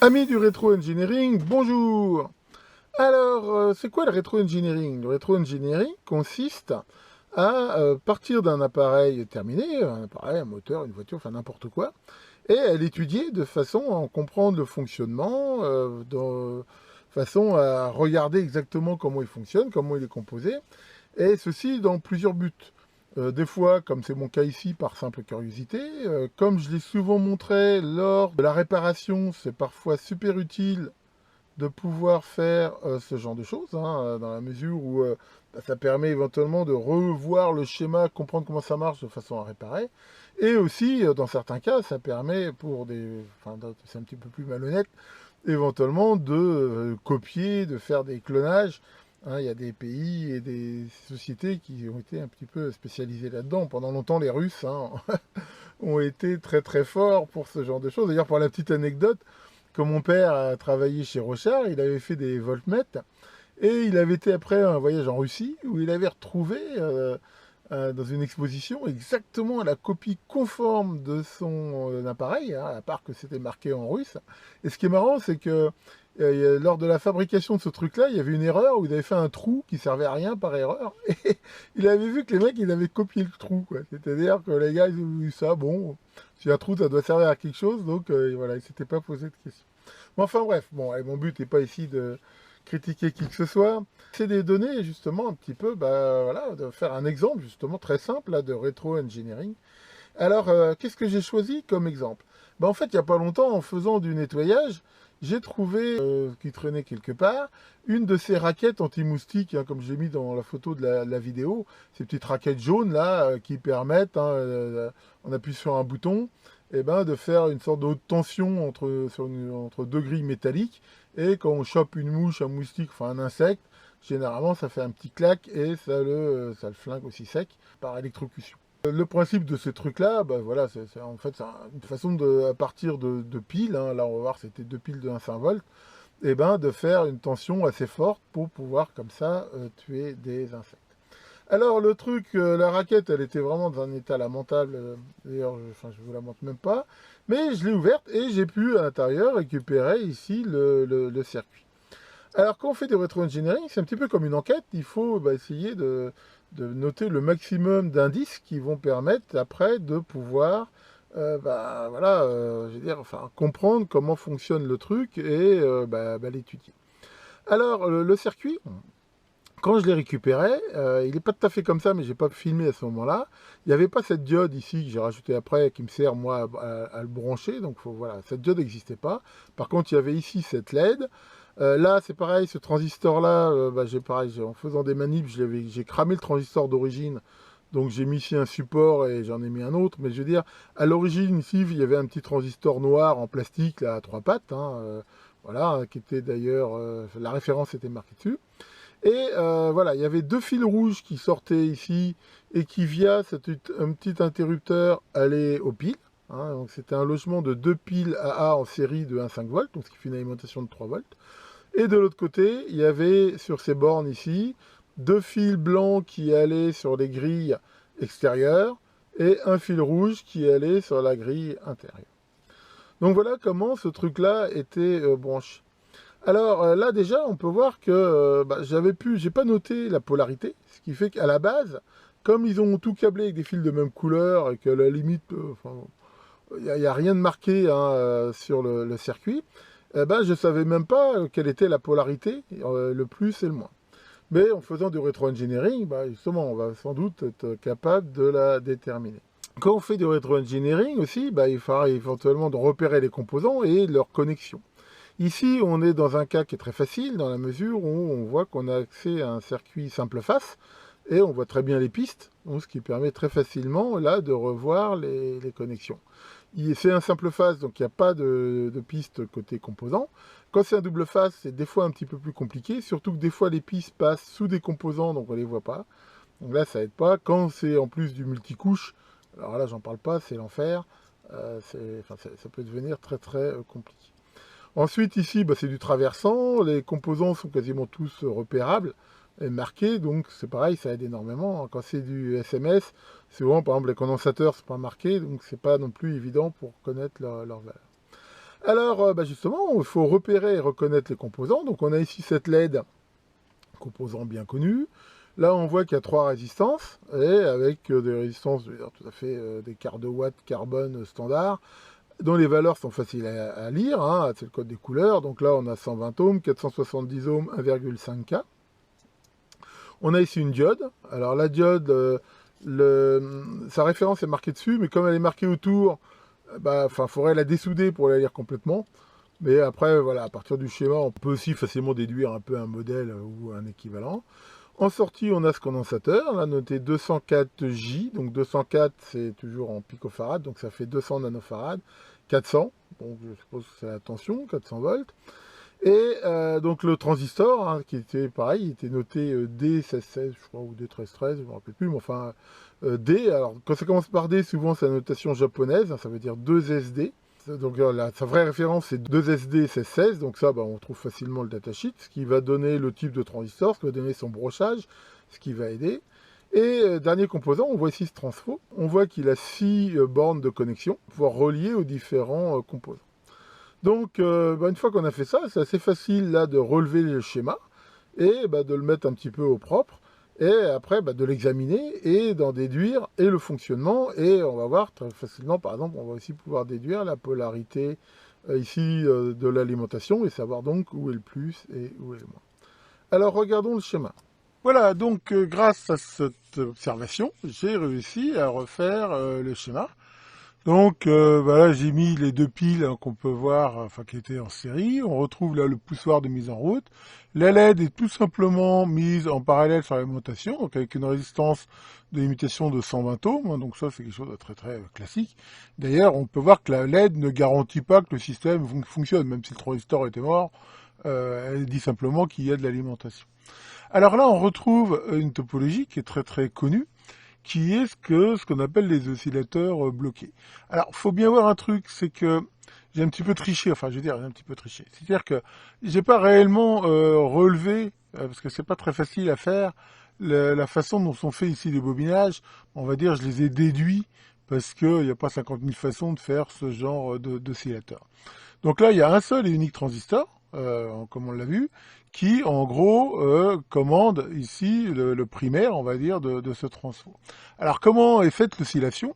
Amis du rétro-engineering, bonjour. Alors, c'est quoi le rétro-engineering? Le rétro-engineering consiste à partir d'un appareil terminé, un appareil, un moteur, une voiture, enfin n'importe quoi, et à l'étudier de façon à en comprendre le fonctionnement, de façon à regarder exactement comment il fonctionne, comment il est composé, et ceci dans plusieurs buts. Des fois, comme c'est mon cas ici, par simple curiosité, comme je l'ai souvent montré lors de la réparation, c'est parfois super utile de pouvoir faire ce genre de choses, hein, dans la mesure où ça permet éventuellement de revoir le schéma, comprendre comment ça marche de façon à réparer. Et aussi, dans certains cas, ça permet pour des... Enfin, c'est un petit peu plus malhonnête, éventuellement de copier, de faire des clonages. Hein, il y a des pays et des sociétés qui ont été un petit peu spécialisées là-dedans. Pendant longtemps, les Russes ont été très très forts pour ce genre de choses. D'ailleurs, pour la petite anecdote, quand mon père a travaillé chez Rochard, il avait fait des voltmètres et il avait été après un voyage en Russie où il avait retrouvé dans une exposition exactement la copie conforme de son appareil, hein, à part que c'était marqué en russe. Et ce qui est marrant, c'est que lors de la fabrication de ce truc-là, il y avait une erreur où il avait fait un trou qui servait à rien par erreur. Et il avait vu que les mecs, ils avaient copié le trou, quoi. C'est-à-dire que les gars, ils ont vu ça, bon, si un trou, ça doit servir à quelque chose, donc voilà, ils ne s'étaient pas posé de questions. Mais enfin bref, bon, et mon but n'est pas ici de critiquer qui que ce soit, c'est des données justement un petit peu, bah, voilà, de faire un exemple justement très simple là, de rétro-engineering. Alors, qu'est-ce que j'ai choisi comme exemple? Bah, en fait, il n'y a pas longtemps, en faisant du nettoyage, j'ai trouvé, qui traînait quelque part, une de ces raquettes anti-moustiques, hein, comme j'ai mis dans la photo de la vidéo, ces petites raquettes jaunes là, qui permettent, hein, on appuie sur un bouton, et ben, de faire une sorte de haute tension entre deux grilles métalliques, et quand on chope une mouche, un moustique, enfin un insecte, généralement ça fait un petit clac et ça le flingue aussi sec par électrocution. Le principe de ces trucs-là, bah voilà, en fait une façon de, à partir de piles, hein, là on va voir c'était deux piles de 1,5 volts, et ben de faire une tension assez forte pour pouvoir comme ça tuer des insectes. Alors le truc, la raquette, elle était vraiment dans un état lamentable, d'ailleurs je vous la montre même pas, mais je l'ai ouverte et j'ai pu à l'intérieur récupérer ici le circuit. Alors, quand on fait du rétro-engineering, c'est un petit peu comme une enquête. Il faut essayer de noter le maximum d'indices qui vont permettre après de pouvoir voilà, je veux dire, enfin, comprendre comment fonctionne le truc et l'étudier. Alors, le circuit, quand je l'ai récupéré, il n'est pas tout à fait comme ça, mais j'ai pas filmé à ce moment-là. Il n'y avait pas cette diode ici que j'ai rajoutée après, qui me sert moi à le brancher. Donc voilà, cette diode n'existait pas. Par contre, il y avait ici cette LED. Là, c'est pareil, ce transistor-là, j'ai pareil, en faisant des manips, j'ai cramé le transistor d'origine. Donc j'ai mis ici un support et j'en ai mis un autre. Mais je veux dire, à l'origine, ici, il y avait un petit transistor noir en plastique, là, à trois pattes. Hein, voilà, qui était d'ailleurs, la référence était marquée dessus. Et voilà, il y avait deux fils rouges qui sortaient ici et qui, via un petit interrupteur, allaient aux piles. Hein, donc c'était un logement de deux piles AA en série de 1,5 volts, donc ce qui fait une alimentation de 3 volts. Et de l'autre côté, il y avait sur ces bornes ici, deux fils blancs qui allaient sur les grilles extérieures et un fil rouge qui allait sur la grille intérieure. Donc voilà comment ce truc-là était branché. Alors là déjà, on peut voir que j'ai pas noté la polarité, ce qui fait qu'à la base, comme ils ont tout câblé avec des fils de même couleur et que à la limite, il n'y a rien de marqué, hein, sur le circuit, je ne savais même pas quelle était la polarité, le plus et le moins. Mais en faisant du rétro-engineering, justement, on va sans doute être capable de la déterminer. Quand on fait du rétro-engineering aussi, il faudra éventuellement de repérer les composants et leur connexion. Ici, on est dans un cas qui est très facile, dans la mesure où on voit qu'on a accès à un circuit simple face, et on voit très bien les pistes, donc ce qui permet très facilement là de revoir les connexions. C'est un simple face, donc il n'y a pas de piste côté composant. Quand c'est un double face, c'est des fois un petit peu plus compliqué, surtout que des fois les pistes passent sous des composants, donc on ne les voit pas. Donc là, ça aide pas. Quand c'est en plus du multicouche, alors là, j'en parle pas, c'est l'enfer. Ça peut devenir très très compliqué. Ensuite, ici, c'est du traversant. Les composants sont quasiment tous repérables et marqués. Donc, c'est pareil, ça aide énormément. Quand c'est du SMS, souvent, par exemple, les condensateurs ne sont pas marqués. Donc, c'est pas non plus évident pour connaître leur valeur. Alors, justement, il faut repérer et reconnaître les composants. Donc, on a ici cette LED, composant bien connu. Là, on voit qu'il y a 3 résistances, et avec des résistances, je veux dire, tout à fait des quarts de watt carbone standard, dont les valeurs sont faciles à lire, hein, c'est le code des couleurs. Donc là, on a 120 ohms, 470 ohms, 1,5 K. On a ici une diode. Alors la diode, sa référence est marquée dessus, mais comme elle est marquée autour, faudrait la dessouder pour la lire complètement. Mais après, voilà, à partir du schéma, on peut aussi facilement déduire un peu un modèle ou un équivalent. En sortie, on a ce condensateur, là noté 204J, donc 204 c'est toujours en picofarad, donc ça fait 200 nanofarad, 400, donc je suppose que c'est la tension, 400 volts. Et donc le transistor, hein, qui était pareil, il était noté D1616, je crois, ou D1313, je ne me rappelle plus, mais enfin D, alors quand ça commence par D, souvent c'est la notation japonaise, hein, ça veut dire 2SD. Donc sa vraie référence c'est 2SD 1616, donc ça on trouve facilement le datasheet, ce qui va donner le type de transistor, ce qui va donner son brochage, ce qui va aider. Et dernier composant, on voit ici ce transfo, on voit qu'il a 6 bornes de connexion pour pouvoir relier aux différents composants. Donc une fois qu'on a fait ça, c'est assez facile là de relever le schéma et de le mettre un petit peu au propre. Et après, de l'examiner et d'en déduire et le fonctionnement. Et on va voir très facilement, par exemple, on va aussi pouvoir déduire la polarité ici de l'alimentation et savoir donc où est le plus et où est le moins. Alors, regardons le schéma. Voilà, donc grâce à cette observation, j'ai réussi à refaire le schéma. Donc là, j'ai mis les 2 piles hein, qu'on peut voir, enfin qui étaient en série. On retrouve là le poussoir de mise en route. La LED est tout simplement mise en parallèle sur l'alimentation, donc avec une résistance de limitation de 120 ohms. Hein, donc ça, c'est quelque chose de très très classique. D'ailleurs, on peut voir que la LED ne garantit pas que le système fonctionne, même si le transistor était mort. Elle dit simplement qu'il y a de l'alimentation. Alors là, on retrouve une topologie qui est très très connue, qui est ce qu'on appelle les oscillateurs bloqués. Alors, faut bien voir un truc, c'est que j'ai un petit peu triché, c'est-à-dire que j'ai pas réellement relevé, parce que c'est pas très facile à faire, la façon dont sont faits ici les bobinages, on va dire, je les ai déduits, parce qu'il n'y a pas 50 000 façons de faire ce genre d'oscillateur. Donc là, il y a un seul et unique transistor, comme on l'a vu, qui en gros commande ici le primaire, on va dire, de ce transfo. Alors comment est faite l'oscillation?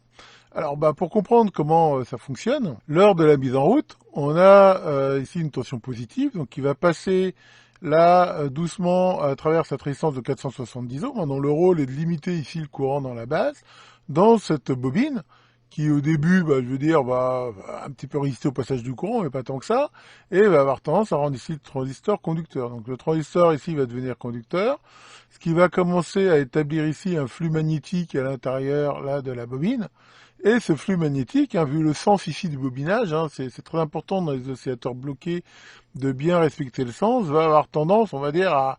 Alors pour comprendre comment ça fonctionne, lors de la mise en route, on a ici une tension positive, donc qui va passer là doucement à travers cette résistance de 470 ohms, dont le rôle est de limiter ici le courant dans la base, dans cette bobine, qui au début, je veux dire, va un petit peu résister au passage du courant, mais pas tant que ça, et va avoir tendance à rendre ici le transistor conducteur. Donc le transistor ici va devenir conducteur, ce qui va commencer à établir ici un flux magnétique à l'intérieur là de la bobine. Et ce flux magnétique, hein, vu le sens ici du bobinage, hein, c'est très important dans les oscillateurs bloqués de bien respecter le sens, va avoir tendance, on va dire, à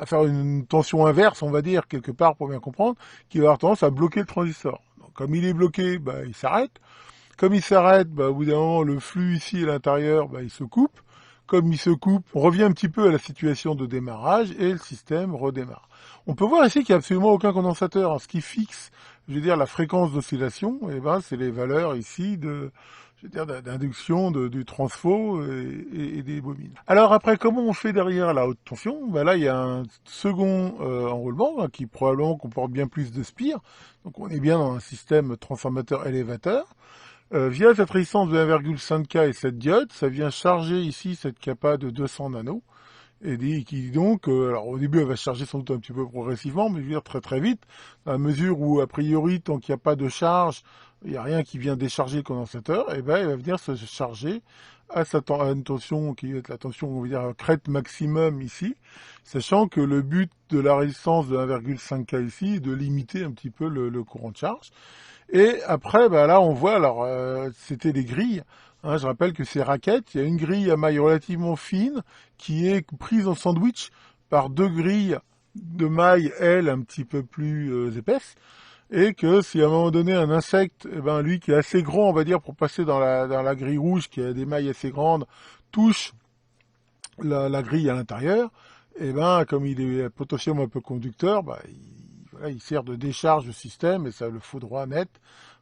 faire une tension inverse, on va dire, quelque part pour bien comprendre, qui va avoir tendance à bloquer le transistor. Donc, comme il est bloqué, il s'arrête. Comme il s'arrête, au bout d'un moment, le flux ici à l'intérieur, il se coupe. Comme il se coupe, on revient un petit peu à la situation de démarrage et le système redémarre. On peut voir ici qu'il n'y a absolument aucun condensateur. Hein. Ce qui fixe, je veux dire, la fréquence d'oscillation, c'est les valeurs ici d'induction du transfo et des bobines. Alors après, comment on fait derrière la haute tension? Là, il y a un second enroulement qui probablement comporte bien plus de spires. Donc on est bien dans un système transformateur-élévateur. Via cette résistance de 1,5 K et cette diode, ça vient charger ici cette capa de 200 nanos. Et qui donc, alors au début elle va se charger sans doute un petit peu progressivement, mais je veux dire très très vite, à mesure où a priori tant qu'il n'y a pas de charge, il n'y a rien qui vient décharger le condensateur, et il va venir se charger à une tension qui est la tension, on va dire crête maximum ici, sachant que le but de la résistance de 1,5 K ici est de limiter un petit peu le courant de charge. Et après, là on voit, alors c'était les grilles. Hein, je rappelle que ces raquettes, il y a une grille à maille relativement fine qui est prise en sandwich par 2 grilles de mailles, elles, un petit peu plus épaisses, et que si à un moment donné un insecte, lui qui est assez grand, on va dire, pour passer dans la grille rouge, qui a des mailles assez grandes, touche la grille à l'intérieur, comme il est potentiellement un peu conducteur, il sert de décharge au système et ça le fout droit net.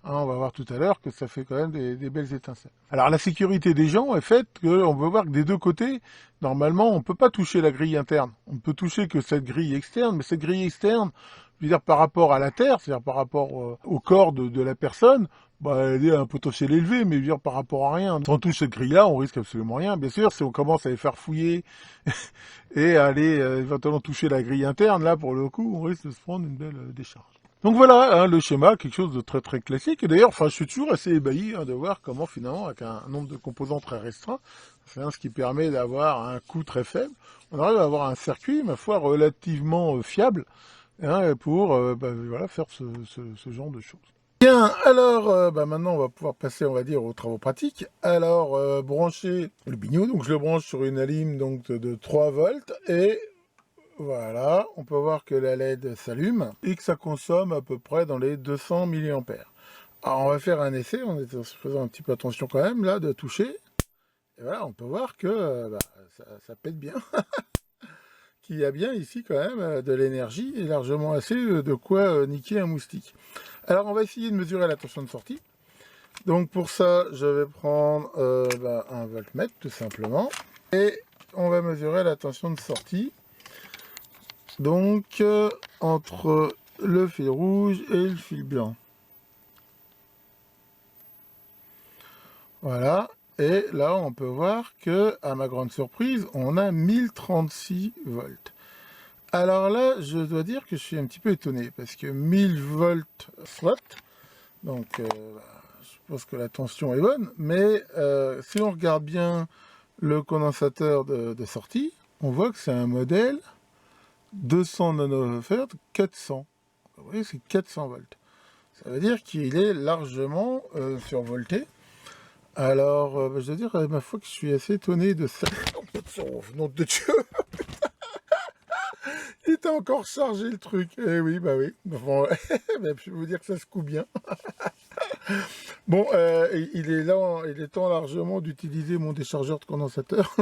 Hein, on va voir tout à l'heure que ça fait quand même des belles étincelles. Alors la sécurité des gens est faite qu'on veut voir que des deux côtés, normalement, on ne peut pas toucher la grille interne. On ne peut toucher que cette grille externe, mais cette grille externe, je veux dire par rapport à la Terre, c'est-à-dire par rapport au corps de la personne, bah, elle a un potentiel élevé, mais je veux dire par rapport à rien. Quand on touche cette grille-là, on risque absolument rien. Bien sûr, si on commence à les faire fouiller et à aller éventuellement toucher la grille interne, là, pour le coup, on risque de se prendre une belle décharge. Donc voilà, hein, le schéma, quelque chose de très très classique. Et d'ailleurs, enfin, je suis toujours assez ébahi de voir comment finalement, avec un nombre de composants très restreint, c'est ce qui permet d'avoir un coût très faible, on arrive à avoir un circuit, ma foi, relativement fiable, hein, pour voilà, faire ce genre de choses. Bien, alors maintenant on va pouvoir passer, on va dire, aux travaux pratiques. Alors, brancher le biniou, donc je le branche sur une alim donc, de 3 volts et voilà, on peut voir que la LED s'allume et que ça consomme à peu près dans les 200 mA. Alors on va faire un essai, en faisant un petit peu attention quand même là de toucher. Et voilà, on peut voir que ça pète bien. Qu'il y a bien ici quand même de l'énergie et largement assez de quoi niquer un moustique. Alors on va essayer de mesurer la tension de sortie. Donc pour ça, je vais prendre un voltmètre tout simplement. Et on va mesurer la tension de sortie. Donc entre le fil rouge et le fil blanc. Voilà. Et là, on peut voir que, à ma grande surprise, on a 1036 volts. Alors là, je dois dire que je suis un petit peu étonné, parce que 1000 volts soit, donc je pense que la tension est bonne, mais si on regarde bien le condensateur de sortie, on voit que c'est un modèle 200 nanovolts 400. Vous voyez, c'est 400 volts. Ça veut dire qu'il est largement survolté. Alors, je dois dire, ma foi, que je suis assez étonné de ça. Oh, nom de Dieu! Il était encore chargé le truc. Eh oui, bah oui. Bon, je vais vous dire que ça se coupe bien. Bon, il est temps largement d'utiliser mon déchargeur de condensateur.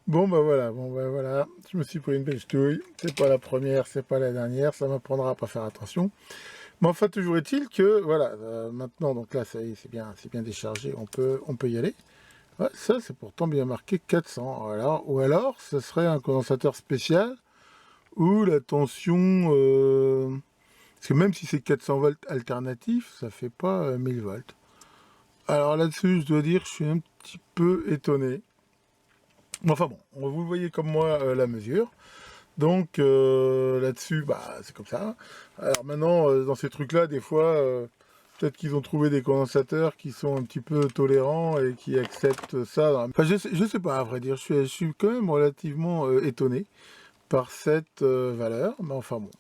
Bon, bah voilà. Je me suis pris une belle ch'touille. C'est pas la première, c'est pas la dernière. Ça m'apprendra à pas faire attention. Mais enfin, toujours est-il que, voilà, maintenant, donc là, ça y est, c'est bien déchargé. On peut y aller. Ouais, ça, c'est pourtant bien marqué 400. Ou alors, ce serait un condensateur spécial où la tension... parce que même si c'est 400 volts alternatif, ça fait pas 1000 volts. Alors là-dessus, je dois dire, je suis un petit peu étonné. Enfin bon, vous voyez comme moi la mesure. Donc là-dessus, c'est comme ça. Alors maintenant, dans ces trucs-là, des fois... peut-être qu'ils ont trouvé des condensateurs qui sont un petit peu tolérants et qui acceptent ça. Enfin, je sais pas, à vrai dire. Je suis quand même relativement étonné par cette valeur. Mais enfin bon.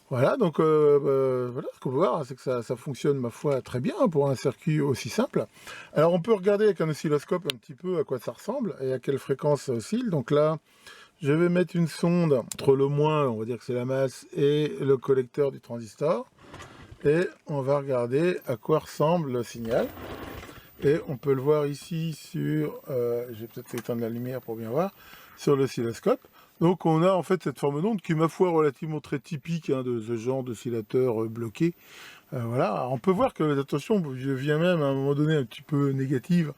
Voilà, donc voilà, ce qu'on peut voir, c'est que ça fonctionne, ma foi, très bien pour un circuit aussi simple. Alors, on peut regarder avec un oscilloscope un petit peu à quoi ça ressemble et à quelle fréquence ça oscille. Donc là, je vais mettre une sonde entre le moins, on va dire que c'est la masse, et le collecteur du transistor. Et on va regarder à quoi ressemble le signal. Et on peut le voir ici sur, je vais peut-être éteindre la lumière pour bien voir, sur l'oscilloscope. Donc on a en fait cette forme d'onde qui est ma foi relativement très typique de ce genre d'oscillateur bloqué. Voilà, alors, on peut voir que la tension devient même à un moment donné un petit peu négative,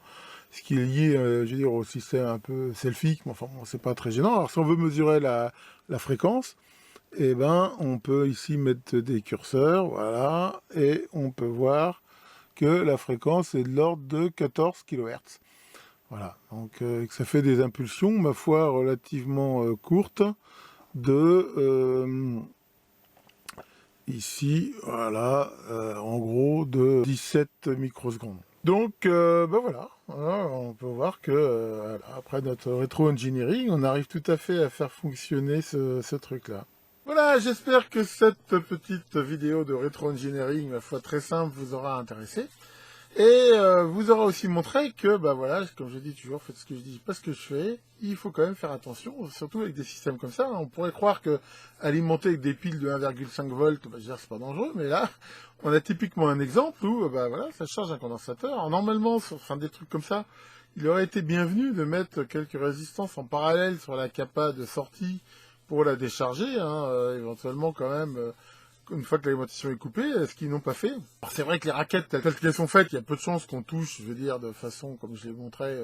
ce qui est lié, je veux dire, au système un peu selfique, mais enfin bon, c'est pas très gênant. Alors si on veut mesurer la fréquence, eh ben, on peut ici mettre des curseurs, voilà, et on peut voir que la fréquence est de l'ordre de 14 kHz. Voilà, donc ça fait des impulsions, ma foi, relativement courtes, de ici, voilà, en gros, de 17 microsecondes. Donc, voilà, on peut voir que, après notre rétro-engineering, on arrive tout à fait à faire fonctionner ce truc-là. Voilà, j'espère que cette petite vidéo de rétro-engineering, ma foi très simple, vous aura intéressé. Et vous aura aussi montré que, voilà, comme je dis toujours, faites ce que je dis, pas ce que je fais. Il faut quand même faire attention, surtout avec des systèmes comme ça. On pourrait croire que alimenter avec des piles de 1,5 volts, je veux dire, c'est pas dangereux, mais là, on a typiquement un exemple où, voilà, ça charge un condensateur. Alors, normalement, sur des trucs comme ça, il aurait été bienvenu de mettre quelques résistances en parallèle sur la capa de sortie pour la décharger, éventuellement quand même une fois que l'alimentation est coupée, ce qu'ils n'ont pas fait. Alors c'est vrai que les raquettes telles qu'elles sont faites, il y a peu de chances qu'on touche, je veux dire, de façon, comme je l'ai montré,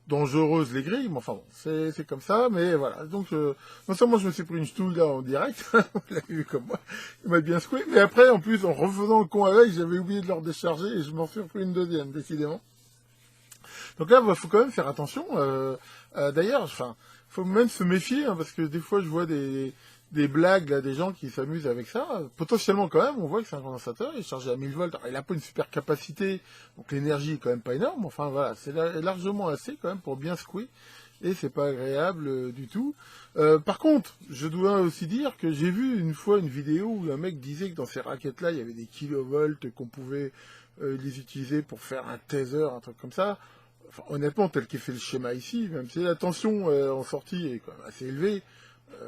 dangereuse les grilles, mais enfin bon, c'est comme ça, mais voilà. Donc, non seulement je me suis pris une ch'touille là en direct, vous l'avez vu comme moi, il m'a bien secoué, mais après, en plus, en refaisant le con avec, j'avais oublié de le redécharger et je m'en suis repris une deuxième, décidément. Donc là, il faut quand même faire attention. D'ailleurs, enfin, faut même se méfier, hein, parce que des fois, je vois des blagues, là, des gens qui s'amusent avec ça. Potentiellement, quand même, on voit que c'est un condensateur, il est chargé à 1000 volts. Alors, il n'a pas une super capacité, donc l'énergie est quand même pas énorme. Enfin, voilà, c'est largement assez, quand même, pour bien secouer. Et c'est pas agréable du tout. Par contre, je dois aussi dire que j'ai vu une fois une vidéo où un mec disait que dans ces raquettes-là, il y avait des kilovolts, qu'on pouvait les utiliser pour faire un taser, un truc comme ça. Enfin, honnêtement, tel qu'est fait le schéma ici, même si la tension en sortie est quand même assez élevée,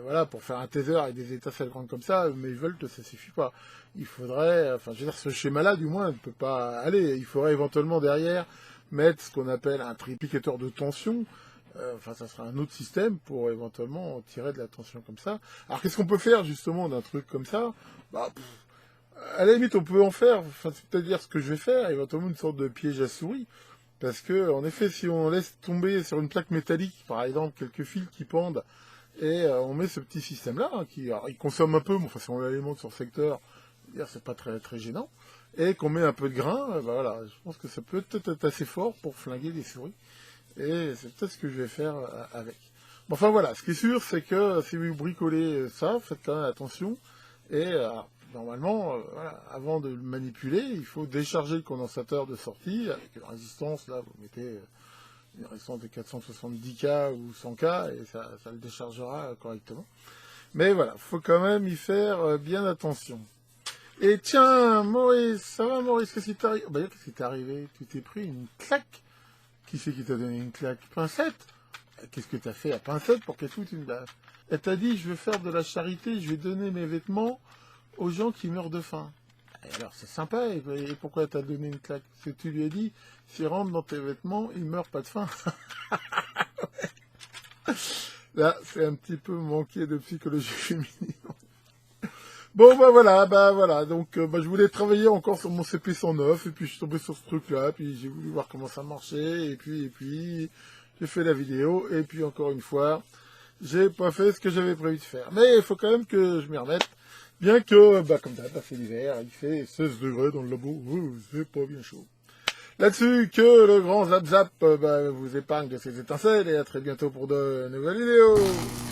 voilà, pour faire un taser avec des étincelles grandes comme ça, mais volts, ça suffit pas. Il faudrait, enfin, je veux dire, ce schéma-là, du moins, ne peut pas aller. Il faudrait éventuellement derrière mettre ce qu'on appelle un triplicateur de tension. Enfin, ça sera un autre système pour éventuellement tirer de la tension comme ça. Alors, qu'est-ce qu'on peut faire justement d'un truc comme ça? Bah, à la limite, on peut en faire. Enfin, c'est-à-dire ce que je vais faire, éventuellement une sorte de piège à souris. Parce que, en effet, si on laisse tomber sur une plaque métallique, par exemple, quelques fils qui pendent, et on met ce petit système-là, hein, alors, il consomme un peu, mais enfin, si on l'alimente sur secteur, c'est pas très, très gênant, et qu'on met un peu de grain, bah voilà, je pense que ça peut peut-être être assez fort pour flinguer les souris, et c'est peut-être ce que je vais faire avec. Bon, enfin voilà, ce qui est sûr, c'est que si vous bricolez ça, faites quand même attention, et normalement, voilà, avant de le manipuler, il faut décharger le condensateur de sortie avec une résistance, là, vous mettez une résistance de 470K ou 100K et ça le déchargera correctement. Mais voilà, faut quand même y faire bien attention. Et tiens, Maurice, ça va Maurice, qu'est-ce qui t'est arrivé? Bah, qu'est-ce qui t'est arrivé? Tu t'es pris une claque. Qui c'est qui t'a donné une claque? Pincette? Qu'est-ce que t'as fait à Pincette pour qu'elle foute une baffe? Elle t'a dit, je vais faire de la charité, je vais donner mes vêtements aux gens qui meurent de faim. Et alors, c'est sympa, et pourquoi t'as donné une claque? Parce que tu lui as dit, s'il rentre dans tes vêtements, il meurt pas de faim. Là, c'est un petit peu manqué de psychologie féminine. Bon, bah voilà, donc je voulais travailler encore sur mon CP109, et puis je suis tombé sur ce truc-là, puis j'ai voulu voir comment ça marchait, et puis, j'ai fait la vidéo, et puis encore une fois, j'ai pas fait ce que j'avais prévu de faire. Mais il faut quand même que je m'y remette, bien que, comme d'hab, c'est l'hiver, il fait 16 degrés dans le labo, c'est pas bien chaud. Là-dessus, que le grand zap zap vous épargne de ses étincelles, et à très bientôt pour de nouvelles vidéos.